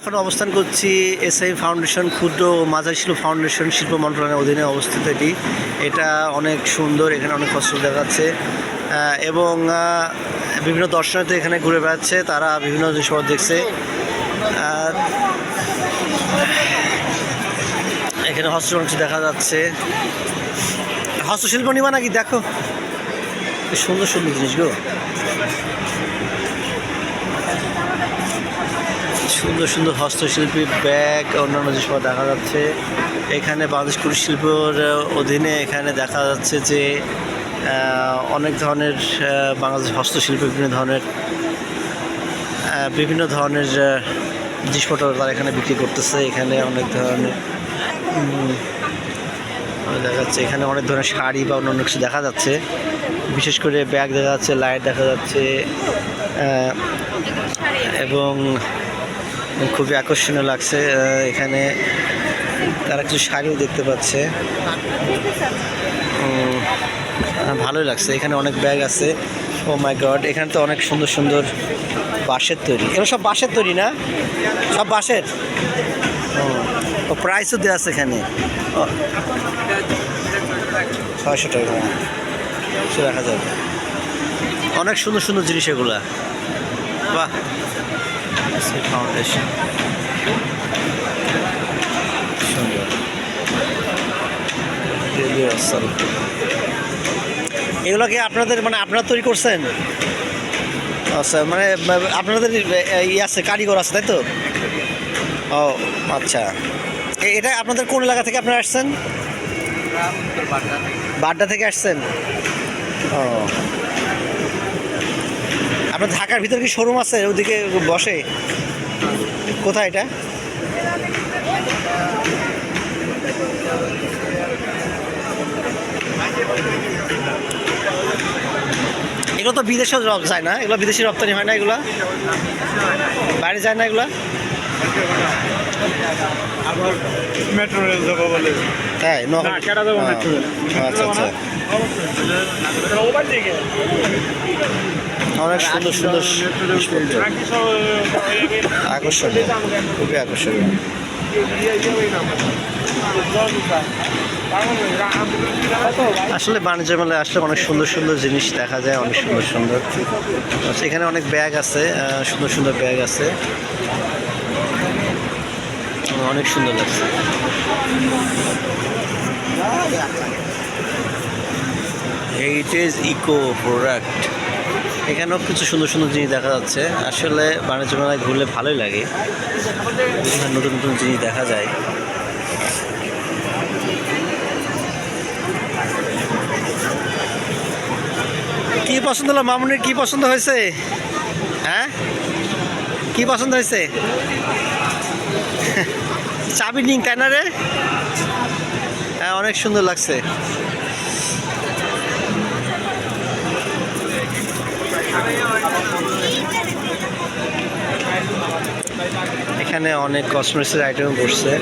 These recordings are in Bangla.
এখন অবস্থান করছি এসআই ফাউন্ডেশন ক্ষুদ্র ও মাঝারি শিল্প ফাউন্ডেশন শিল্প মন্ত্রণালয়ের অধীনে অবস্থিত এটা অনেক সুন্দর। এখানে অনেক কষ্ট দেখাচ্ছে এবং বিভিন্ন দর্শনার্থী এখানে ঘুরে বেড়াচ্ছে, তারা বিভিন্ন জিনিস দেখছে। এখানে হস্তশিল্প দেখা যাচ্ছে। হস্তশিল্প নিবা নাকি? দেখো সুন্দর সুন্দর জিনিসগুলো, সুন্দর সুন্দর হস্তশিল্পী ব্যাগ, অন্যান্য জিনিস দেখা যাচ্ছে। এখানে বাংলাদেশ কুটির শিল্পের অধীনে এখানে দেখা যাচ্ছে যে অনেক ধরনের বাংলাদেশ হস্তশিল্পী বিভিন্ন ধরনের জিনিসপত্র তারা এখানে বিক্রি করতেছে। এখানে অনেক ধরনের দেখা যাচ্ছে, এখানে অনেক ধরনের শাড়ি বা অন্য কিছু দেখা যাচ্ছে। বিশেষ করে ব্যাগ দেখা যাচ্ছে, লাইট দেখা যাচ্ছে এবং খুবই আকর্ষণীয় লাগছে। এখানে তারা কিছু শাড়িও দেখতে পাচ্ছে, ভালোই লাগছে। এখানে অনেক ব্যাগ আছে। ও মাই গড, এখানে তো অনেক সুন্দর সুন্দর বাঁশের তৈরি। এগুলো সব বাঁশের তৈরি না? সব বাঁশের। ও প্রাইসও দেওয়া আছে এখানে। 600 টাকা দেখা যাবে। অনেক সুন্দর সুন্দর জিনিস এগুলা। বাহ, ফাউন্ডেশন সুন্দর। এগুলো কি আপনাদের আপনারা তৈরি করছেন? আচ্ছা, আপনাদের আছে, কারিগর আছে, তাই তো? ও আচ্ছা, এটা আপনাদের কোন এলাকা থেকে আপনারা আসছেন? বাড্ডা থেকে আসছেন। ও, আপনার ঢাকার ভিতরে কি শোরুম আছে? ওদিকে বসে? কোথায় এটা? এগুলো তো বিদেশেও যায় না? এগুলো বিদেশি রপ্তানি হয় না? এগুলো বাইরে যায় না এগুলো? মেট্রো রেল যাবো বলে। তাই? আচ্ছা আচ্ছা, অনেক সুন্দর সুন্দর আকর্ষণীয়, খুবই আকর্ষণীয়। আসলে বাণিজ্য মেলায় আসলে অনেক সুন্দর সুন্দর জিনিস দেখা যায়, অনেক সুন্দর সুন্দর। এখানে অনেক ব্যাগ আছে, সুন্দর সুন্দর ব্যাগ আছে, অনেক সুন্দর লাগছে। হেরিটেজ ইকো প্রোডাক্ট, এখানেও কিছু সুন্দর সুন্দর জিনিস দেখা যাচ্ছে। আসলে বাণিজ্য মেলায় ঘুরলে ভালোই লাগে, নতুন নতুন জিনিস দেখা যায়। কি পছন্দ হলো মামুনির? কি পছন্দ হয়েছে? হ্যাঁ, কি পছন্দ হয়েছে? চাবি নিং, তাই না রে? হ্যাঁ, অনেক সুন্দর লাগছে। এখানে অনেক কসমেটিক্সের আইটেম বসছে।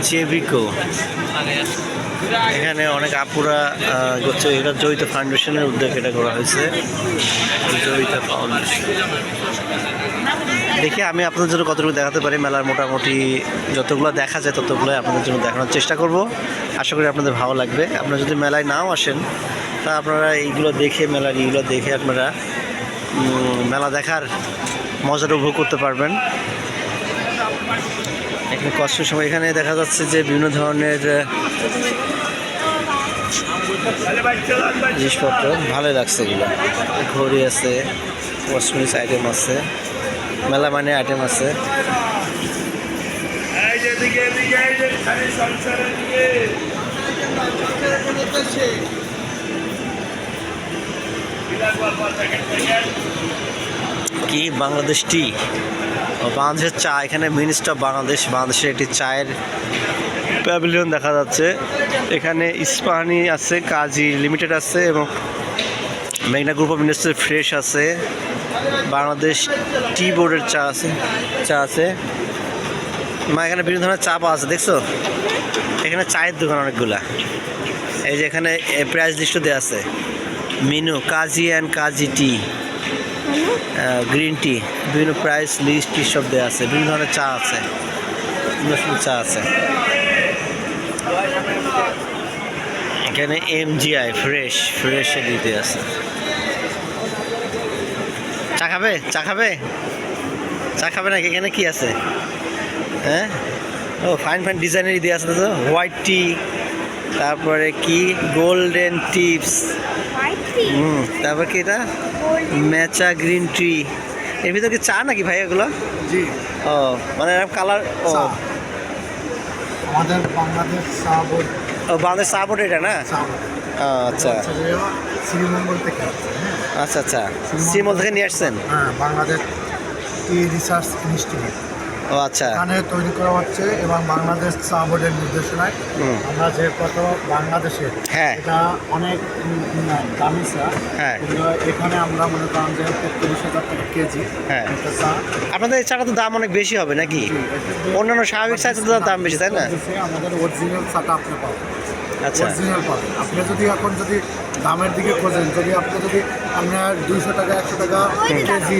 জেবিকো, এখানে অনেক আপুরা করছে। এটা জয়িত ফাউন্ডেশনের উদ্যোগে এটা করা হয়েছে, জয়িত ফাউন্ডেশন। দেখি আমি আপনাদের জন্য কতটুকু দেখাতে পারি। মেলার মোটামুটি যতগুলো দেখা যায় ততগুলো আপনাদের জন্য দেখানোর চেষ্টা করব। আশা করি আপনাদের ভালো লাগবে। আপনারা যদি মেলায় নাও আসেন, তা আপনারা এইগুলো দেখে, মেলার এইগুলো দেখে আপনারা মেলা দেখার মজাটা উপভোগ করতে পারবেন। এখানে কষ্টের সময় এখানে দেখা যাচ্ছে যে বিভিন্ন ধরনের জিনিসপত্র ভালোই লাগছে। এগুলো ঘড়ি আছে, কসমেটিক্স আইটেম আছে, মেলা আইটেম আছে। কি বাংলাদেশ টি, বাংলাদেশের চা। এখানে মিনিস্টার বাংলাদেশের একটি চায়ের প্যাভিলিয়ন দেখা যাচ্ছে। এখানে ইস্পাহানি আছে, কাজী লিমিটেড আছে এবং মেঘনা গ্রুপ অফ ইন্ডাস্ট্রি ফ্রেশ আছে। বাংলাদেশ টি বোর্ডের চা আছে। এখানে বিভিন্ন ধরনের চা পাওয়া আছে, দেখছো? এখানে চায়ের দোকান অনেকগুলা। এই যে এখানে প্রাইস লিস্টও দেওয়া আছে, menu Kazi and Kazi T. Green tea, বিভিন্ন প্রাইস লিস্ট টি সব দেওয়া আছে, বিভিন্ন ধরনের চা আছে, সুন্দর সুন্দর চা আছে। এখানে MGI ফ্রেশ দিতে আছে। চা খাবে চা খাবে চা খাবে নাকি? এখানে কি আছে? হ্যাঁ, ও ফাইন ডিজাইনের দিয়ে আছে তো, হোয়াইট টি, তারপরে কি গোল্ডেন টিপস, তারপর কি এটা ম্যাচা গ্রিন টি। এর ভিতরে কি চা নাকি ভাই এগুলো? জি, ও মানে কালার। ও চা। আমাদের বাংলাদেশ চা বোর্ড, ও বাংলাদেশ চা বোর্ড এটা না? চা ও, আচ্ছা শ্রীমঙ্গল থেকে আসছে। আচ্ছা আচ্ছা, শ্রীমল থেকে নিয়ে আসছেন? হ্যাঁ, বাংলাদেশ টি রিসার্চ ইনস্টিটিউট ও আচ্ছা, এখানে তৈরি করা হচ্ছে এবং বাংলাদেশ চা বোর্ডের নির্দেশনায় আমরা যে কত বাংলাদেশে হ্যাঁ এটা অনেক দামি চা, হ্যাঁ কিন্তু এখানে আমরা মনে করেন যে ৩৫,০০০ টাকা কেজি হ্যাঁ। একটা চা। আপনাদের এই চাটা তো দাম অনেক বেশি হবে নাকি? অন্যান্য স্বাভাবিক চাইতে তো দাম বেশি, তাই না? আমাদের অরিজিনাল চাটা আপনি পাবেন, আচ্ছা অরিজিনাল পাবেন। আপনি যদি এখন যদি দামের দিকে খোঁজেন, যদি আপনি যদি আপনার 200 টাকা 100 টাকা কেজি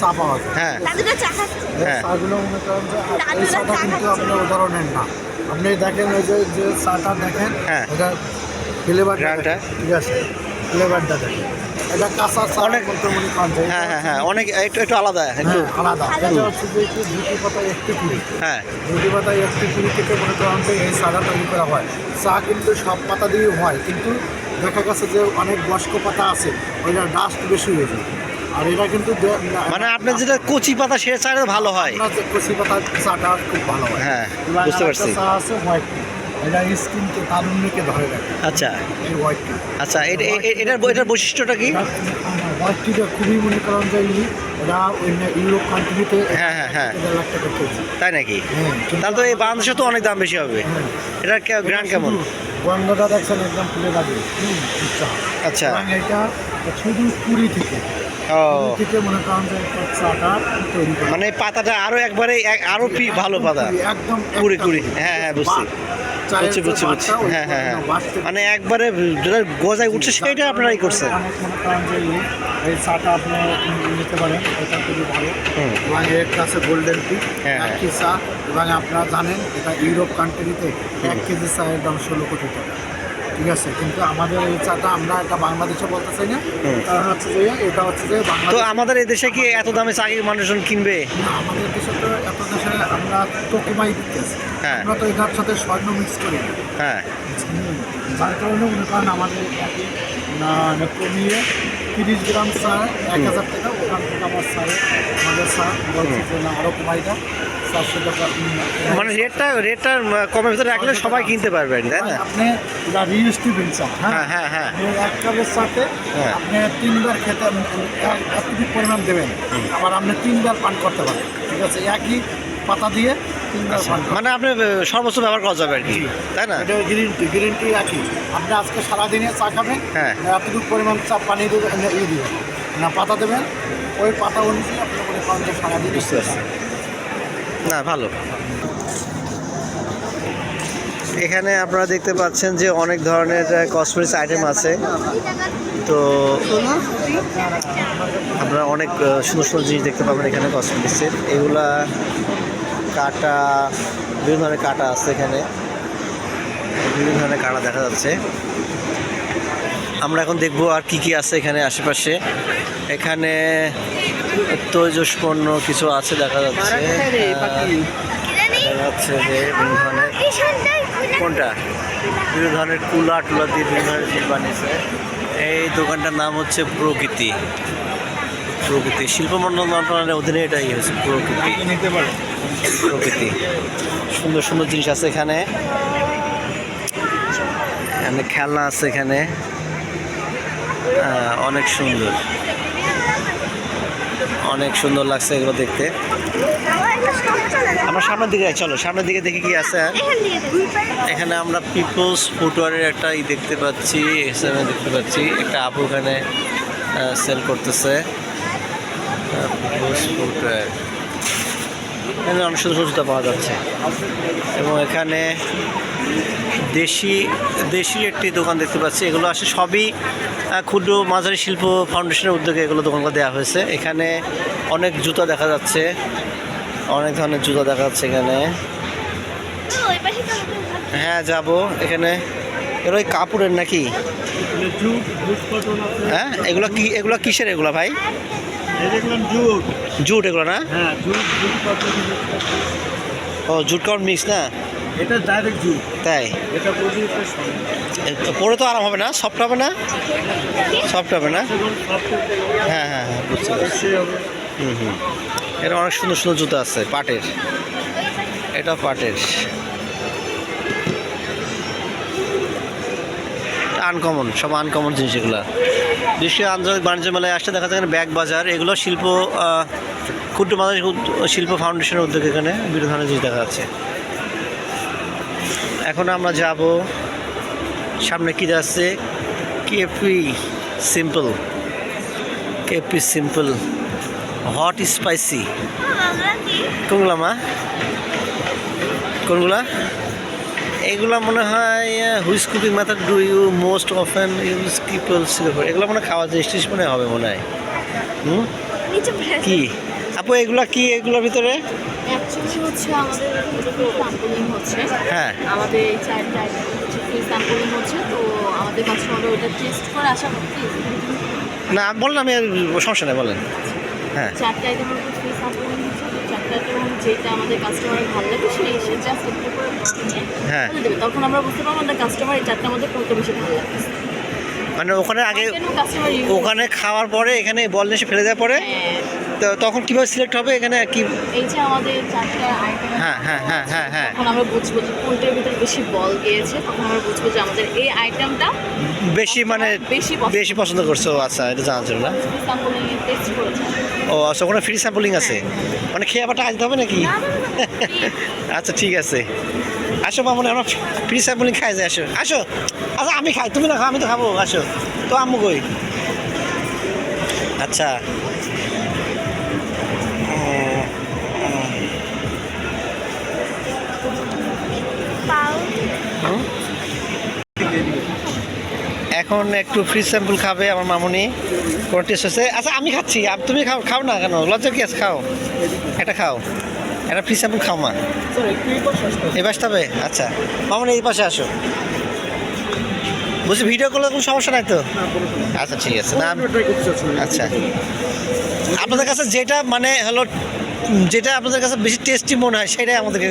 চা পাওয়া যায়, হ্যাঁ হ্যাঁ। চাগুলো মনে করেন যে এই চাটা কিন্তু আপনি উদাহরণের না। আপনি দেখেন ওই যে চাটা দেখেন, হ্যাঁ। এটা ফ্লেভারটা, গ্রানটা। ঠিক আছে, ফ্লেভারটা দেখেন, এটা কাঁচা চা অনেক- বলতে মনে করেন যে হ্যাঁ হ্যাঁ হ্যাঁ, অনেক একটু একটু আলাদা একটু। হ্যাঁ, আলাদা। এটা হচ্ছে যে একটু দুটি পাতা একটু কুড়ি, হ্যাঁ দুটি পাতা একটু কুড়ি থেকে মনে করেন যে এই চাটা তৈরি করা হয়। চা কিন্তু সব পাতা দিয়েই হয়, কিন্তু দেখা গেছে যে অনেক বয়স্ক পাতা আছে, ওইটা ডাস্ট বেশি হয়ে যায়। আর এটা কিন্তু মানে আপনার যেটা কচি পাতা সে চাটা ভালো হয়। আপনার যে কচি পাতা চাটা খুব ভালো হয়। হ্যাঁ, এবার বুঝতে আরেকটা পারছি। চা আছে হোয়াইট টি, এটা স্কিনকে তারুণ্যকে ধরে রাখে, আচ্ছা এই হোয়াইট টি। আচ্ছা, এটার বৈশিষ্ট্যটা কি? হোয়াইট টিটা খুবই মনে করেন যে এটা অন্য ইউরোপ কান্ট্রিতে হ্যাঁ, হ্যাঁ, হ্যাঁ। 1,000 লাখ টাকা কেজি। তাই নাকি? হ্যাঁ, তাহলে তো এই বাংলাদেশে তো অনেক দাম বেশি হবে। হ্যাঁ। এটার গ্রান কেমন? গন্ধটা দেখছেন একদম ফুলে যাবে। চা আচ্ছা, এবং এটা শুধু পুরী থেকে, ও পুরী থেকে মনে করেন যে একটা চাটা তৈরি করে। মানে পাতাটা আরো একবারে আরো ভালো পাতা, একদম কুড়ি কুড়ি। হ্যাঁ হ্যাঁ, বুঝছি চায়ের বুঝছি যে বুঝছি বুঝছি। বাটটা, ওই হ্যাঁ হ্যাঁ হ্যাঁ, বাটটা মানে একবারে যেটা গজায় উঠছে সেটা আপনারাই করছেন। অনেক মনে করেন যে এই চাটা আপনি নিতে পারেন, এটা খুবই ভালো। হুম। এবং একটা আছে গোল্ডেন টি, হ্যাঁ, হ্যাঁ। একই চা। এবং আপনারা জানেন এটা ইউরোপ কান্ট্রিতে 1 কেজি চায়ের দাম 16 কোটি টাকা, ঠিক আছে। কিন্তু আমাদের এই চাটা আমরা এটা বাংলাদেশে বলতে চাই না, হুম। কারণ হচ্ছে যে এটা হচ্ছে যে তো বাংলাদেশ। আমাদের এই দেশে কি এত দামে চা কি মানুষজন কিনবে? না, আমাদের দেশে তো এত দেশে আমরা তো কমাই দিতেছি, হ্যাঁ। আমরা তো এটার সাথে স্বর্ণ মিক্স করি না। হ্যাঁ যার কারণে মনে করেন আমাদের কমিয়ে 30 গ্রাম চা 1,000 টাকা, ওখান থেকে আমার আমাদের চা বলছে যে না আরও কমাই দাও 400 টাকা। মানে রেটটা কমের ভিতরে রাখলে সবাই কিনতে পারবেন, তাই না? আপনি এটা রিস্টিভেন চা, হ্যাঁ হ্যাঁ হ্যাঁ। আপনি এক কাপের সাথে হ্যাঁ। আপনি 3বার খেতে এতটুকু পরিমাণ দেবেন, আবার আপনি 3বার পান করতে পারেন, ঠিক আছে, একই পাতা দিয়ে 3বার পান করতে। মানে আপনি সর্বোচ্চ ব্যবহার করা যাবে আর কি, তাই না? এটা গ্রিন টি একই, আপনি আজকে সারাদিনে চা খাবেন, হ্যাঁ। এতটুকু পরিমাণ চা পানি দেবেন, দিবেন না, পাতা দেবেন, ওই পাতা অনুযায়ী আপনি মনে করেন যে সারাদিন বুঝতে পারছি। না ভালো। এখানে আপনারা দেখতে পাচ্ছেন যে অনেক ধরনের কসমেটিক্স আইটেম আছে। তো আপনারা অনেক সুন্দর সুন্দর জিনিস দেখতে পাবেন এখানে কসমেটিক্সের। এগুলা কাটা, বিভিন্ন ধরনের কাটা আছে এখানে, বিভিন্ন ধরনের কাটা দেখা যাচ্ছে। আমরা এখন দেখবো আর কি কি আছে এখানে আশেপাশে। এখানে তৈজস পণ্য কিছু আছে দেখা যাচ্ছে। দেখা যাচ্ছে যে বিভিন্ন ধরনের, কোনটা বিভিন্ন ধরনের কুলা টুলা দিয়ে বিভিন্ন ধরনের জিনিস বানিয়েছে। এই দোকানটার নাম হচ্ছে প্রকৃতি। শিল্প মন্ত্রণালয়ের অধীনে এটাই হচ্ছে প্রকৃতি। নিতে পারেন। প্রকৃতি সুন্দর সুন্দর জিনিস আছে এখানে। এখানে খেলনা আছে এখানে, অনেক সুন্দর, অনেক সুন্দর লাগছে এগুলো দেখতে। আমরা সামনের দিকে চলো, সামনের দিকে দেখি কি আছে। এখানে আমরা পিপলস ফুটওয়ারের একটা দেখতে পাচ্ছি, এসএমএ দেখতে পাচ্ছি। একটা আপু এখানে সেল করতেছে পিপলস ফুটওয়ার। এখানে অনেক সুন্দর সুন্দর জুতা পাওয়া যাচ্ছে এবং এখানে দেশি দেশি একটি দোকান দেখতে পাচ্ছি। এগুলো আসলে সবই ক্ষুদ্র মাঝারি শিল্প ফাউন্ডেশনের উদ্যোগে এগুলো দোকানগুলো দেওয়া হয়েছে। এখানে অনেক জুতা দেখা যাচ্ছে, অনেক ধরনের জুতা দেখা যাচ্ছে এখানে। হ্যাঁ যাব এখানে। এগুলো ওই কাপড়ের নাকি? হ্যাঁ এগুলো কি, এগুলো কিসের এগুলো ভাই? জুট এগুলো না? ও জুট কাপড় মিক্স না? এটা ডাইরেক্ট জুট। তাই এটা পরে তো আরাম হবে না? সফট হবে না? সফট হবে না? হ্যাঁ হ্যাঁ হ্যাঁ বুঝতে পারছি। হুম। এটা অনেক সুন্দর সুন্দর জুতো আছে পাটের। এটা পাটের আনকমন, সব আনকমন জিনিস এগুলো। দেশীয় আন্তর্জাতিক বাণিজ্য মেলায় আসতে দেখা যায় এখানে ব্যাগ বাজার, এগুলো শিল্প ক্ষুদ্র মাঝারি শিল্প ফাউন্ডেশনের উদ্যোগে এখানে বিভিন্ন ধরনের জিনিস দেখা যাচ্ছে। এখন আমরা যাব সামনে কি যাচ্ছে, কেপি সিম্পল হট স্পাইসি। কোনগুলা মা? কোনগুলা? এগুলা মনে হয় which cooking method do you most often use people silver. এগুলো মনে হয় খাওয়ার জিনিস মনে হবে মনে হয়। কি আপু এগুলা কি এগুলোর ভিতরে? অ্যাকচুয়ালি হচ্ছে আমাদের স্যাম্পলিং হচ্ছে। হ্যাঁ আমাদের এই চারটা হচ্ছে ফ্রি স্যাম্পলিং হচ্ছে, তো আমাদের কাস্টমার ওটা টেস্ট করে আশা করছি। না বললাম আমি, সমস্যা নেই বলেন। হ্যাঁ চারটা আইটেমের উপর ফ্রি স্যাম্পলিং হচ্ছে, তো চারটা আইটেম যেটা আমাদের কাস্টমারের ভালো লাগে সে এসে জাস্ট একটু করে নিয়ে হ্যাঁ বলে দেবে, তখন আমরা বুঝতে পারবো আমাদের কাস্টমার এই চারটার মধ্যে কোনটা বেশি ভালো লাগছে। মানে ওখানে আগে কাস্টমার ওখানে খাওয়ার পরে এখানে বল এসে ফেলে দেওয়ার পরে তো তখন কীভাবে সিলেক্ট হবে এখানে কি? এই যে আমাদের চারটা আইটেম, হ্যাঁ হ্যাঁ হ্যাঁ হ্যাঁ হ্যাঁ তখন আমরা বুঝবো যে কোনটার ভিতরে বেশি বল গিয়েছে, তখন আমরা বুঝবো যে আমাদের এই আইটেমটা বেশি মানে বেশি পছন্দ করছো। আচ্ছা এটা জানার জন্য না? স্যাম্পলিং টেস্ট করেছে। ও আচ্ছা ওখানে ফ্রি স্যাম্পলিং আছে, মানে খেয়ে আবার টাকা দিতে হবে নাকি? আচ্ছা ঠিক আছে, আসো মামনি আমরা ফ্রি স্যাম্পলিং খাই যাই। আসো আসো। আচ্ছা আমি খাই, তুমি না খাও? আমি তো খাবো। আসো তো আম্মু কই? আচ্ছা এখন একটু ফ্রি স্যাম্পল খাবে আমার মামুনি। কোন টেস্ট হচ্ছে? আচ্ছা আমি খাচ্ছি, তুমি খাও। খাও না কেন, লজ্জা কি আছে? খাও এটা, খাও একটা ফ্রি স্যাম্পল খাও মা। এই পাশে হবে? আচ্ছা মামুনি এই পাশে আসো। বলছি ভিডিও করলে কোনো সমস্যা নাই তো? আচ্ছা ঠিক আছে। না আচ্ছা আপনাদের কাছে যেটা মানে হলো যেটা আপনাদের কাছে বেশি টেস্টি মনে হয় সেটাই আমাদেরকে,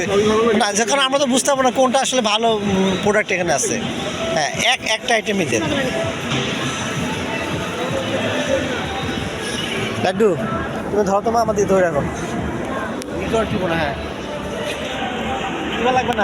না কারণ আমরা তো বুঝতে পারবো না কোনটা আসলে ভালো প্রোডাক্ট এখানে আছে। হ্যাঁ একটা আইটেমই দেন। লাড্ডু তুমি ধরো তোমার আমাদের ধরে রাখো। কি মনে হয় লাগবে না?